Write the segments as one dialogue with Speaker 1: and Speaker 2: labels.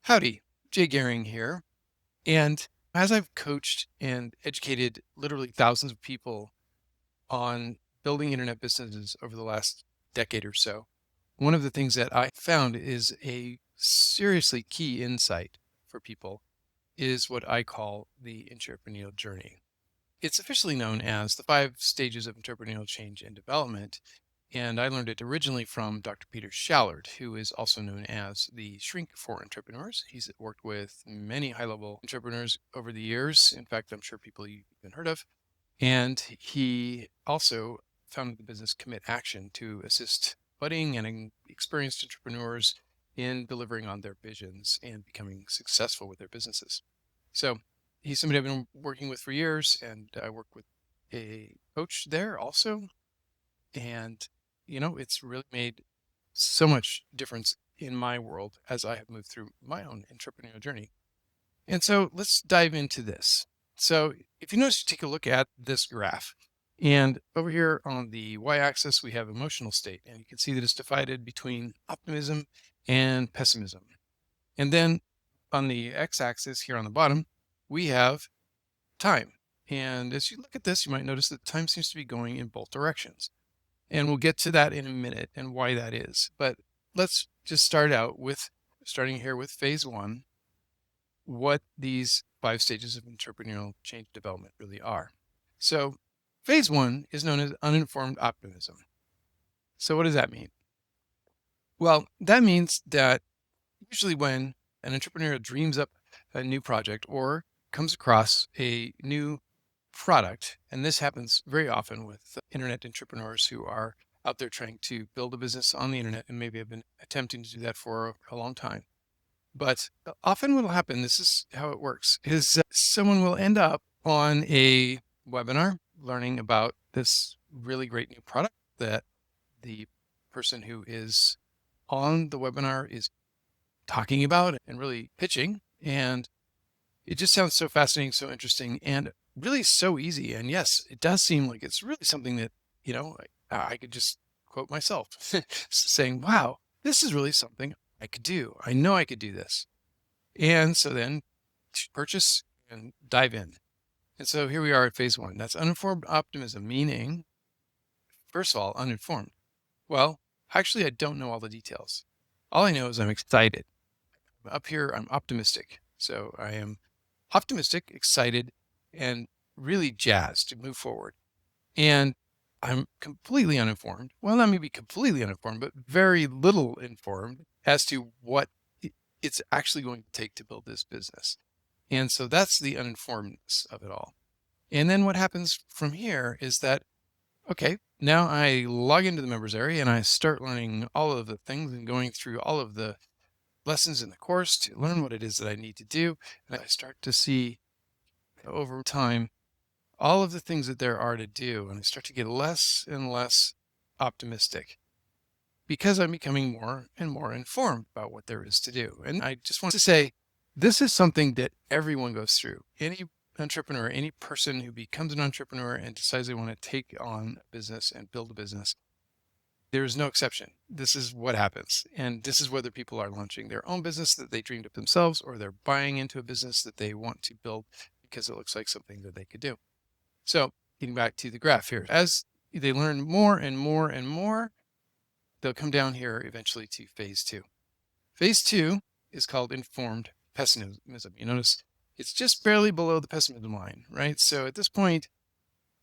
Speaker 1: Howdy, Jay Gehring here. And as I've coached and educated literally thousands of people on building internet businesses over the last decade or so, one of the things that I found is a seriously key insight for people is what I call the entrepreneurial journey. It's officially known as the 5 stages of entrepreneurial change and development. And I learned it originally from Dr. Peter Shallard, who is also known as the shrink for entrepreneurs. He's worked with many high level entrepreneurs over the years. In fact, I'm sure people you've even heard of. And he also founded the business Commit Action to assist budding and experienced entrepreneurs in delivering on their visions and becoming successful with their businesses. So he's somebody I've been working with for years, and I work with a coach there also. And, it's really made so much difference in my world as I have moved through my own entrepreneurial journey. And so let's dive into this. So if you notice, you take a look at this graph, and over here on the y-axis, we have emotional state, and you can see that it's divided between optimism and pessimism. And then on the x-axis here on the bottom, we have time. And as you look at this, you might notice that time seems to be going in both directions. And we'll get to that in a minute and why that is. But let's just starting here with phase one, what these 5 stages of entrepreneurial change development really are. So phase one is known as uninformed optimism. So what does that mean? Well, that means that usually when an entrepreneur dreams up a new project or comes across a new product, and this happens very often with internet entrepreneurs who are out there trying to build a business on the internet and maybe have been attempting to do that for a long time. But often what will happen, this is how it works, is someone will end up on a webinar learning about this really great new product that the person who is on the webinar is talking about and really pitching. And it just sounds so fascinating, so interesting, and really so easy. And yes, it does seem like it's really something that, I could just quote myself saying, wow, this is really something I could do. I know I could do this. And so then purchase and dive in. And so here we are at phase one. That's uninformed optimism, meaning, first of all, uninformed. Well, actually, I don't know all the details. All I know is I'm excited. Up here, I'm optimistic. So I am optimistic, excited, and really jazzed to move forward. And I'm completely uninformed. Well, not maybe completely uninformed, but very little informed as to what it's actually going to take to build this business. And so that's the uninformedness of it all. And then what happens from here is that, okay, now I log into the members area and I start learning all of the things and going through all of the lessons in the course to learn what it is that I need to do. And I start to see over time all of the things that there are to do. And I start to get less and less optimistic because I'm becoming more and more informed about what there is to do. And I just want to say, this is something that everyone goes through. Any entrepreneur, any person who becomes an entrepreneur and decides they want to take on a business and build a business, there's no exception. This is what happens. And this is whether people are launching their own business that they dreamed up themselves, or they're buying into a business that they want to build because it looks like something that they could do. So getting back to the graph here, as they learn more and more and more, they'll come down here eventually to phase two. Phase two is called informed pessimism. You notice it's just barely below the pessimism line, right? So at this point,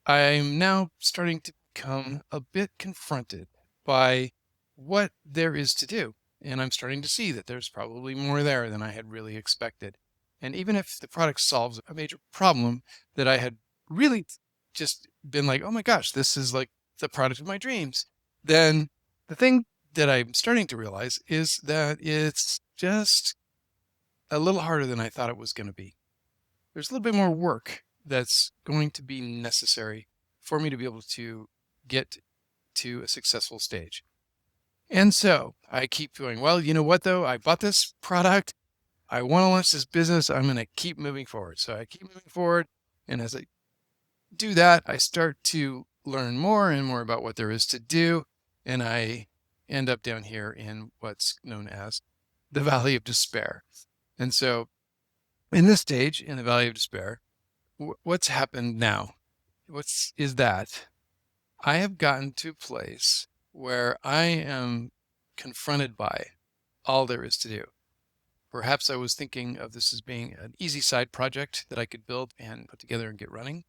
Speaker 1: I'm now starting to become a bit confronted by what there is to do. And I'm starting to see that there's probably more there than I had really expected. And even if the product solves a major problem that I had really just been like, oh my gosh, this is like the product of my dreams, then the thing that I'm starting to realize is that it's just a little harder than I thought it was going to be. There's a little bit more work that's going to be necessary for me to be able to get to a successful stage. And so I keep going, well, you know what though? I bought this product. I want to launch this business. I'm going to keep moving forward. So I keep moving forward. And as I do that, I start to learn more and more about what there is to do. And I end up down here in what's known as the Valley of Despair. And so in this stage, in the valley of despair, what's happened now? What's is that I have gotten to a place where I am confronted by all there is to do. Perhaps I was thinking of this as being an easy side project that I could build and put together and get running.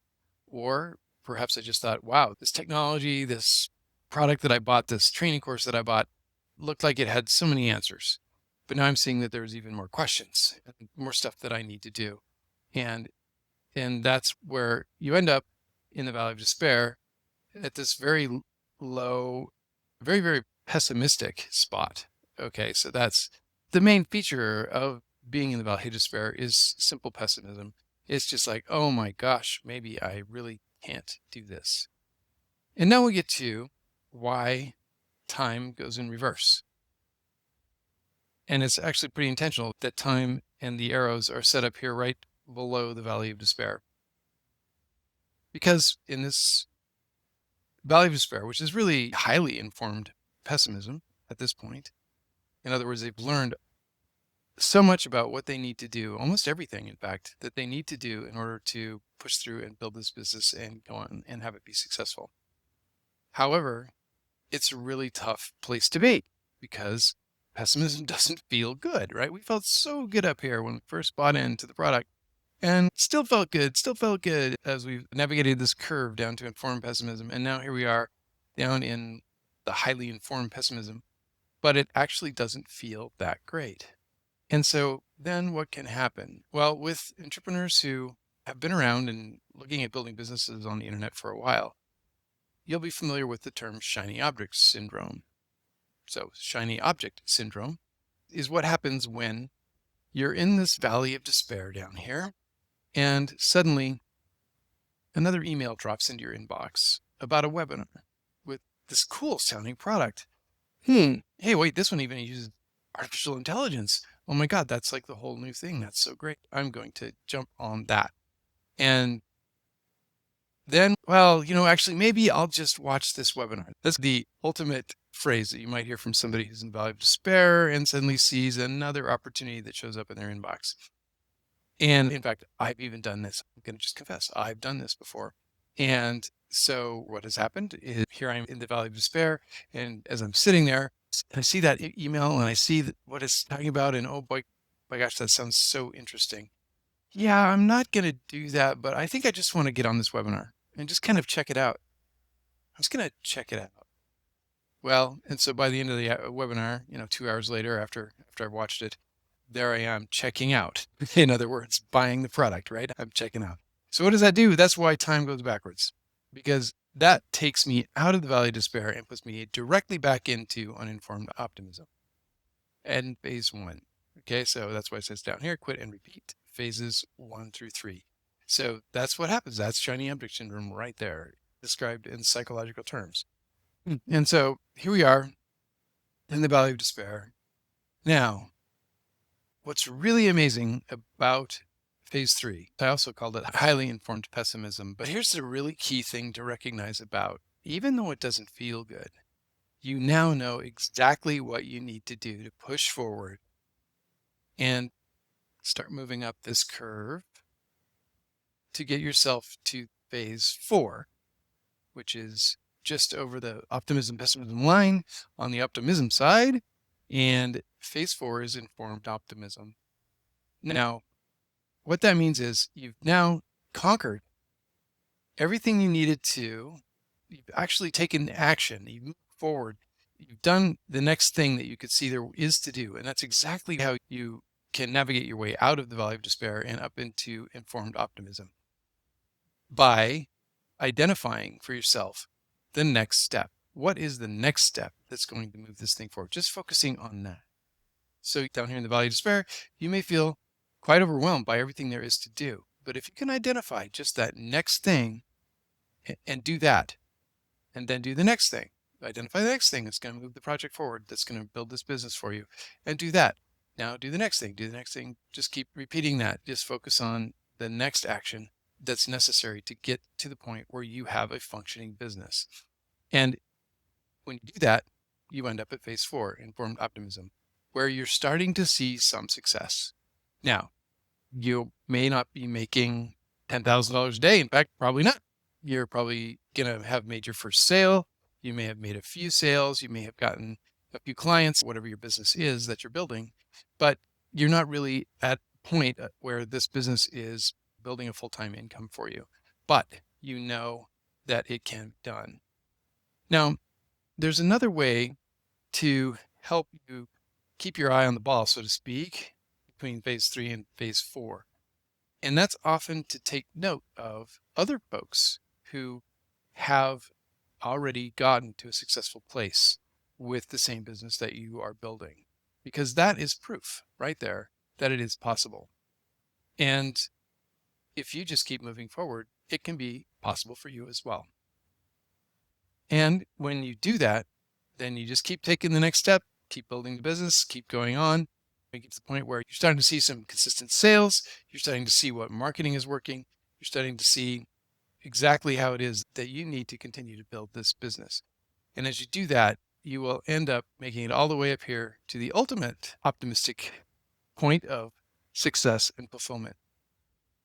Speaker 1: Or perhaps I just thought, wow, this technology, this product that I bought, this training course that I bought looked like it had so many answers. But now I'm seeing that there's even more questions and more stuff that I need to do. And and that's where you end up in the valley of despair at this very low, very, very pessimistic spot. Okay, so that's the main feature of being in the valley of despair is simple pessimism. It's just like, oh my gosh, maybe I really can't do this. And now we get to why time goes in reverse. And it's actually pretty intentional that time and the arrows are set up here right below the valley of despair. Because in this valley of despair, which is really highly informed pessimism at this point, in other words, they've learned so much about what they need to do, almost everything, in fact, that they need to do in order to push through and build this business and go on and have it be successful. However, it's a really tough place to be because pessimism doesn't feel good, right? We felt so good up here when we first bought into the product and still felt good as we navigated this curve down to informed pessimism. And now here we are down in the highly informed pessimism, but it actually doesn't feel that great. And so then what can happen? Well, with entrepreneurs who have been around and looking at building businesses on the internet for a while, you'll be familiar with the term shiny object syndrome. So, shiny object syndrome is what happens when you're in this valley of despair down here, and suddenly another email drops into your inbox about a webinar with this cool sounding product. Hey, wait, this one even uses artificial intelligence. Oh my God, that's like the whole new thing. That's so great. I'm going to jump on that. And then, well, actually, maybe I'll just watch this webinar. That's the ultimate phrase that you might hear from somebody who's in the valley of despair and suddenly sees another opportunity that shows up in their inbox. And in fact, I've even done this. I'm going to just confess, I've done this before. And so what has happened is here I'm in the valley of despair. And as I'm sitting there, I see that email and I see what it's talking about. And oh boy, my gosh, that sounds so interesting. Yeah, I'm not going to do that, but I think I just want to get on this webinar and just kind of check it out. I was going to check it out. Well, and so by the end of the webinar, 2 hours later, after I've watched it, there I am checking out. In other words, buying the product, right? I'm checking out. So what does that do? That's why time goes backwards, because that takes me out of the valley of despair and puts me directly back into uninformed optimism. And phase one. Okay, so that's why it says down here, quit and repeat, phases 1 through 3. So that's what happens. That's shiny object syndrome right there, described in psychological terms. And so here we are in the valley of despair. Now, what's really amazing about phase 3, I also called it highly informed pessimism, but here's the really key thing to recognize about, even though it doesn't feel good, you now know exactly what you need to do to push forward and start moving up this curve to get yourself to phase 4, which is just over the optimism pessimism line on the optimism side. And phase 4 is informed optimism. Now, what that means is you've now conquered everything you needed to. You've actually taken action. You've moved forward. You've done the next thing that you could see there is to do. And that's exactly how you can navigate your way out of the valley of despair and up into informed optimism by identifying for yourself the next step. What is the next step that's going to move this thing forward? Just focusing on that. So down here in the valley of despair, you may feel quite overwhelmed by everything there is to do. But if you can identify just that next thing and do that, and then do the next thing, identify the next thing that's going to move the project forward, that's going to build this business for you, and do that. Now do the next thing, just keep repeating that. Just focus on the next action that's necessary to get to the point where you have a functioning business. And when you do that, you end up at phase 4, informed optimism, where you're starting to see some success. Now, you may not be making $10,000 a day. In fact, probably not. You're probably going to have made your first sale. You may have made a few sales. You may have gotten a few clients, whatever your business is that you're building, but you're not really at a point where this business is building a full-time income for you, but you know that it can be done. Now, there's another way to help you keep your eye on the ball, so to speak, between phase 3 and phase 4. And that's often to take note of other folks who have already gotten to a successful place with the same business that you are building, because that is proof right there that it is possible. And if you just keep moving forward, it can be possible for you as well. And when you do that, then you just keep taking the next step, keep building the business, keep going on. You get to the point where you're starting to see some consistent sales. You're starting to see what marketing is working. You're starting to see exactly how it is that you need to continue to build this business. And as you do that, you will end up making it all the way up here to the ultimate optimistic point of success and fulfillment.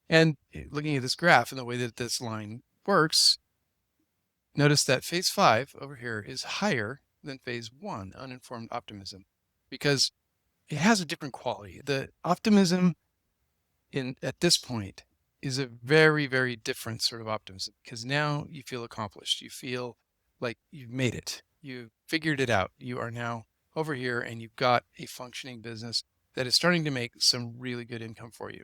Speaker 1: And looking at this graph and the way that this line works, notice that phase 5 over here is higher than phase 1, uninformed optimism, because it has a different quality. The optimism at this point is a very, very different sort of optimism, because now you feel accomplished. You feel like you've made it. You figured it out. You are now over here and you've got a functioning business that is starting to make some really good income for you.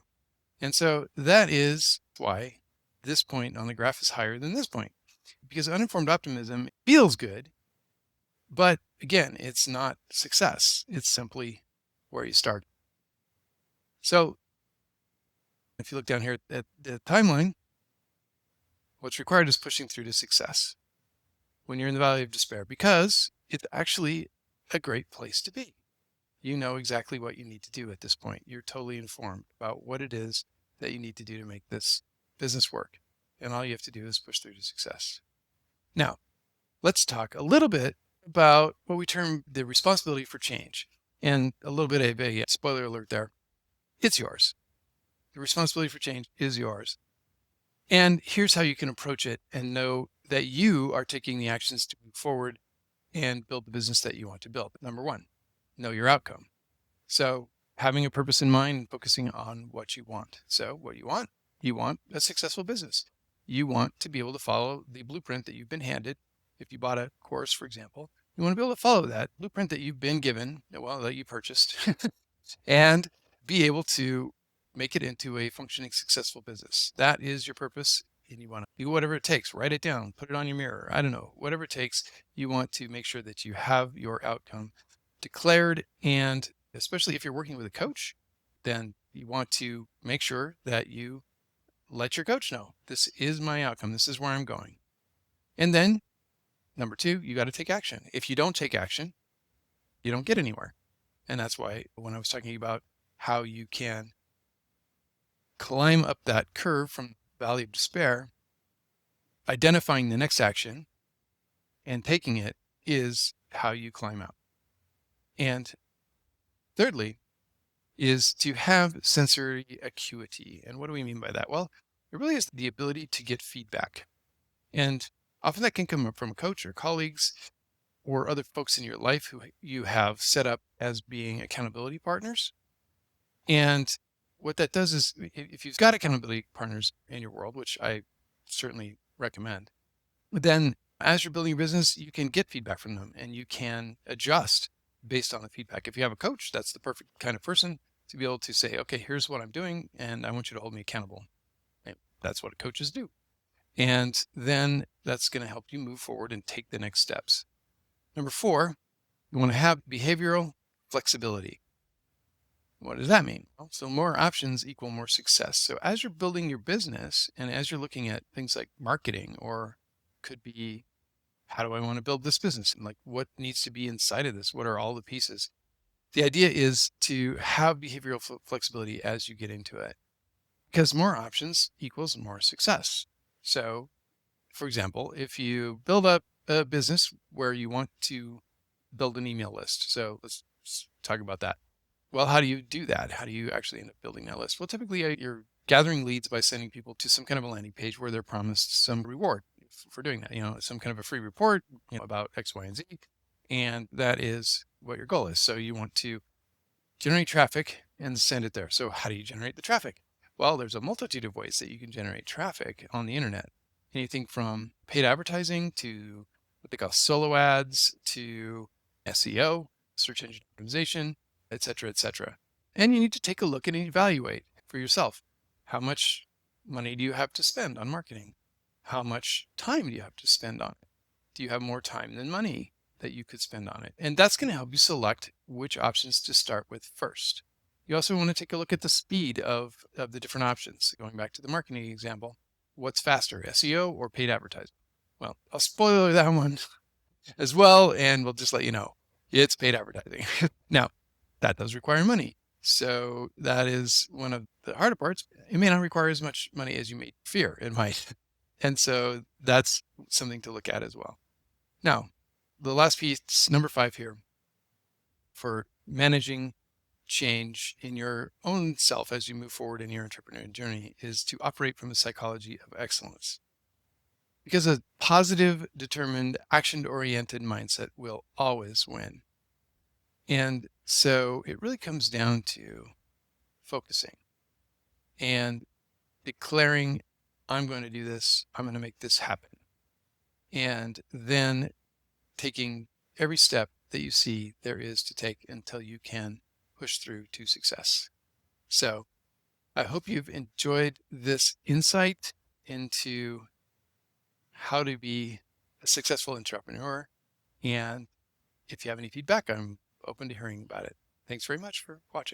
Speaker 1: And so that is why this point on the graph is higher than this point, because uninformed optimism feels good, but again, it's not success. It's simply where you start. So if you look down here at the timeline, what's required is pushing through to success when you're in the valley of despair, because it's actually a great place to be. You know exactly what you need to do at this point. You're totally informed about what it is that you need to do to make this business work. And all you have to do is push through to success. Now, let's talk a little bit about what we term the responsibility for change. And a little bit of a spoiler alert there. It's yours. The responsibility for change is yours. And here's how you can approach it and know that you are taking the actions to move forward and build the business that you want to build. Number one, know your outcome. So having a purpose in mind and focusing on what you want. So what you want a successful business. You want to be able to follow the blueprint that you've been handed. If you bought a course, for example, you want to be able to follow that blueprint that you've been given, well, that you purchased, and be able to make it into a functioning, successful business. That is your purpose. And you want to do whatever it takes, write it down, put it on your mirror. I don't know, whatever it takes. You want to make sure that you have your outcome declared. And especially if you're working with a coach, then you want to make sure that you let your coach know, this is my outcome. This is where I'm going. And then number two, you got to take action. If you don't take action, you don't get anywhere. And that's why when I was talking about how you can climb up that curve from valley of despair, identifying the next action and taking it is how you climb out. And thirdly is to have sensory acuity. And what do we mean by that? Well, it really is the ability to get feedback. And often that can come from a coach or colleagues or other folks in your life who you have set up as being accountability partners. And what that does is if you've got accountability partners in your world, which I certainly recommend, then as you're building your business, you can get feedback from them and you can adjust based on the feedback. If you have a coach, that's the perfect kind of person to be able to say, okay, here's what I'm doing, and I want you to hold me accountable. And that's what coaches do. And then that's going to help you move forward and take the next steps. Number four, you want to have behavioral flexibility. What does that mean? Well, so more options equal more success. So as you're building your business and as you're looking at things like marketing, or could be, how do I want to build this business? And like, what needs to be inside of this? What are all the pieces? The idea is to have behavioral flexibility as you get into it, because more options equals more success. So for example, if you build up a business where you want to build an email list. So let's talk about that. Well, how do you do that? How do you actually end up building that list? Well, typically you're gathering leads by sending people to some kind of a landing page where they're promised some reward for doing that, some kind of a free report, about X, Y, and Z. And that is what your goal is. So you want to generate traffic and send it there. So how do you generate the traffic? Well, there's a multitude of ways that you can generate traffic on the internet. Anything from paid advertising to what they call solo ads to SEO, search engine optimization, et cetera, et cetera. And you need to take a look and evaluate for yourself. How much money do you have to spend on marketing? How much time do you have to spend on it? Do you have more time than money that you could spend on it? And that's going to help you select which options to start with first. You also want to take a look at the speed of the different options. Going back to the marketing example, what's faster, SEO or paid advertising? Well, I'll spoiler that one as well, and we'll just let you know it's paid advertising. Now, that does require money. So that is one of the harder parts. It may not require as much money as you may fear it might. And so that's something to look at as well. Now, the last piece, number 5 here, for managing change in your own self as you move forward in your entrepreneurial journey, is to operate from a psychology of excellence. Because a positive, determined, action-oriented mindset will always win. And so it really comes down to focusing and declaring, I'm going to do this, I'm going to make this happen. And then taking every step that you see there is to take until you can push through to success. So I hope you've enjoyed this insight into how to be a successful entrepreneur. And if you have any feedback, I'm open to hearing about it. Thanks very much for watching.